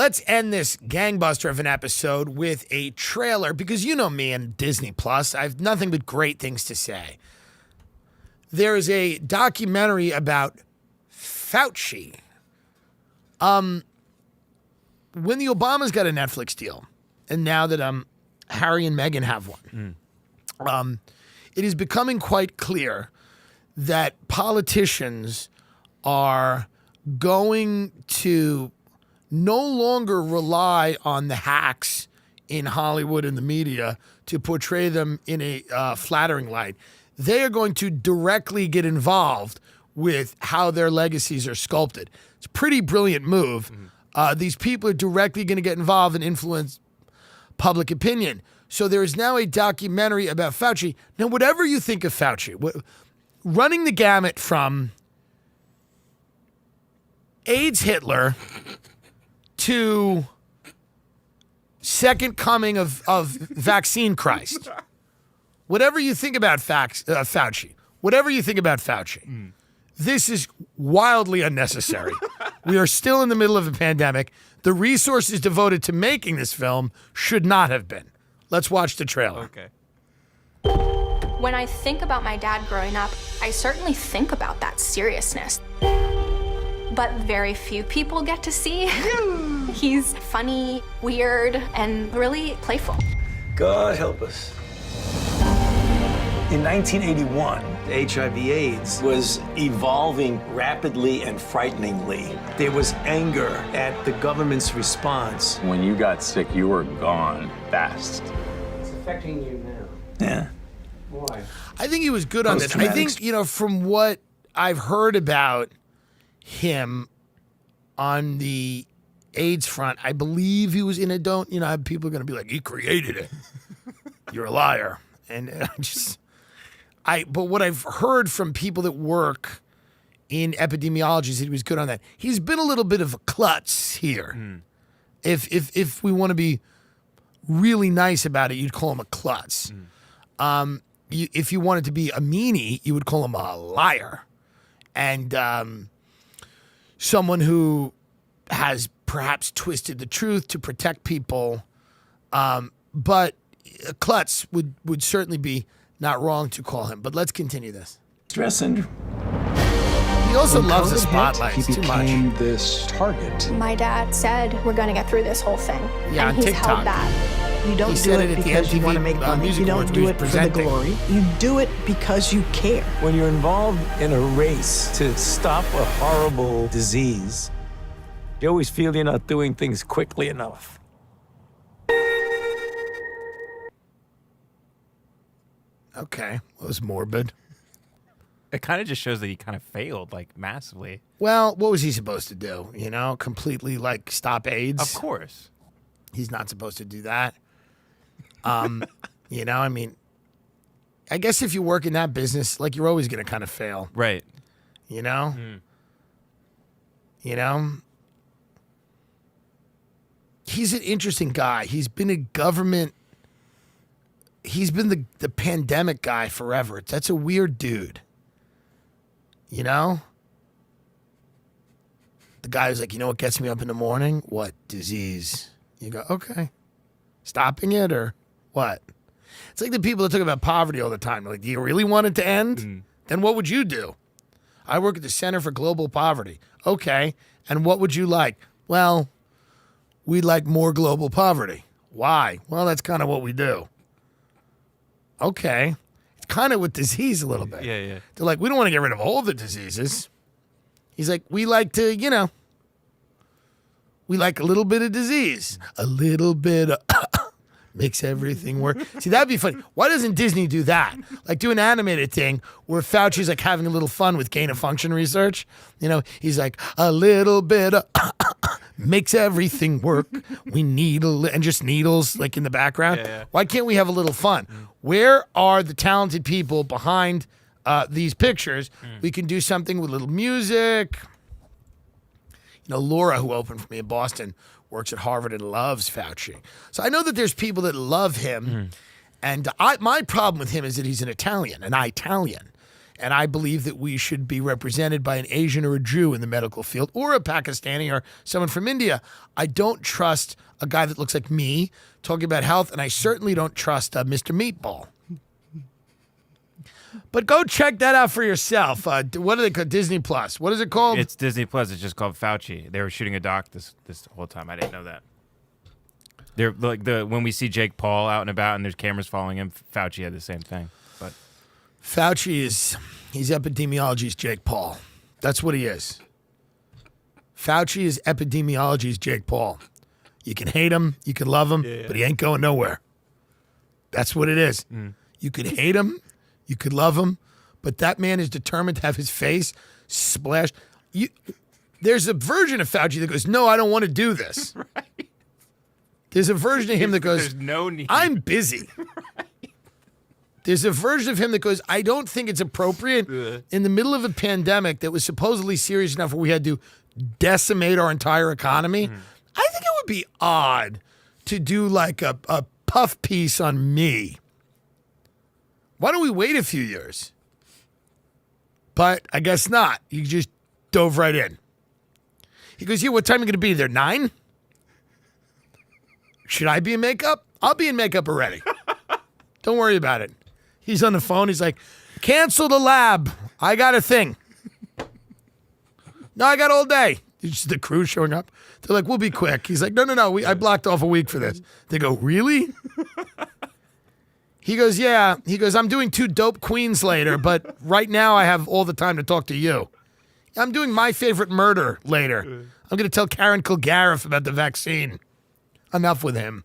let's end this gangbuster of an episode with a trailer, because you know me and Disney Plus. I have nothing but great things to say. There is a documentary about Fauci. When the Obamas got a Netflix deal, and now that Harry and Meghan have one, it is becoming quite clear that politicians are going to no longer rely on the hacks in Hollywood and the media to portray them in a flattering light. They are going to directly get involved with how their legacies are sculpted. It's a pretty brilliant move. These people are directly going to get involved and influence public opinion. So there is now a documentary about Fauci. Now, whatever you think of Fauci, running the gamut from AIDS Hitler to second coming of vaccine Christ. Whatever you think about Fauci, this is wildly unnecessary. We are still in the middle of a pandemic. The resources devoted to making this film should not have been. Let's watch the trailer. Okay. When I think about my dad growing up, I certainly think about that seriousness. But very few people get to see. He's funny, weird, and really playful. God help us. In 1981, HIV/AIDS was evolving rapidly and frighteningly. There was anger at the government's response. When you got sick, you were gone fast. It's affecting you now. Yeah. Why? I think he was good on this. I think, from what I've heard about him on the AIDS front, I believe he was in it. People are going to be like, he created it. You're a liar. And but what I've heard from people that work in epidemiology is that he was good on that. He's been a little bit of a klutz here. If we want to be really nice about it, you'd call him a klutz. If you wanted to be a meanie, you would call him a liar. And someone who has perhaps twisted the truth to protect people. But a klutz would certainly be not wrong to call him. But let's continue this. Stress syndrome. He also loves the spotlight He too became much. this target. My dad said, we're going to get through this whole thing. Yeah, and on he's TikTok. held that. You don't He do said it it at the because you MTV, want to make money. music You don't awards do where it he for was the presenting. glory. You do it because you care. When you're involved in a race to stop a horrible disease, you always feel you're not doing things quickly enough. Okay, that was morbid. It kind of just shows that he kind of failed, massively. Well, what was he supposed to do? Completely stop AIDS? Of course. He's not supposed to do that. I guess if you work in that business, you're always going to kind of fail. Right. You know? He's an interesting guy. He's been the pandemic guy forever. That's a weird dude. The guy who's like, you know what gets me up in the morning? What? Disease. You go, okay. Stopping it or what? It's like the people that talk about poverty all the time. They're like, do you really want it to end? Then what would you do? I work at the Center for Global Poverty. Okay. And what would you like? Well, we'd like more global poverty. Why? Well, that's kind of what we do. Okay. It's kind of with disease a little bit. Yeah. They're like, we don't want to get rid of all the diseases. He's like, we like to, we like a little bit of disease. A little bit of makes everything work. See, that'd be funny. Why doesn't Disney do that? Do an animated thing where Fauci's having a little fun with gain of function research. He's like, a little bit of makes everything work. We needle and just needles in the background. Yeah. Why can't we have a little fun? Where are the talented people behind these pictures? We can do something with a little music. Laura, who opened for me in Boston, works at Harvard and loves Fauci. So I know that there's people that love him. And my problem with him is that he's an Italian. And I believe that we should be represented by an Asian or a Jew in the medical field, or a Pakistani or someone from India. I don't trust a guy that looks like me talking about health, and I certainly don't trust Mr. Meatball. But go check that out for yourself. What do they call Disney Plus? What is it called? It's Disney Plus. It's just called Fauci. They were shooting a doc this whole time. I didn't know that. They're like when we see Jake Paul out and about and there's cameras following him, Fauci had the same thing. But Fauci he's epidemiology's Jake Paul. That's what he is. Fauci is epidemiology's Jake Paul. You can hate him, you can love him, but he ain't going nowhere. That's what it is. You could hate him, you could love him, but that man is determined to have his face splashed. There's a version of Fauci that goes, no, I don't want to do this. right. There's a version of him that goes, There's no need. I'm busy. Right. There's a version of him that goes, I don't think it's appropriate in the middle of a pandemic that was supposedly serious enough where we had to decimate our entire economy. I think it would be odd to do like a puff piece on me. Why don't we wait a few years? But I guess not. You just dove right in. He goes, yeah, what time are you going to be there? 9? Should I be in makeup? I'll be in makeup already. Don't worry about it. He's on the phone. He's like, cancel the lab. I got a thing. No, I got all day. It's just the crew showing up. They're like, we'll be quick. He's like, no. I blocked off a week for this. They go, really? He goes, yeah. He goes, I'm doing 2 dope queens later, but right now I have all the time to talk to you. I'm doing My Favorite Murder later. I'm going to tell Karen Kilgariff about the vaccine. Enough with him.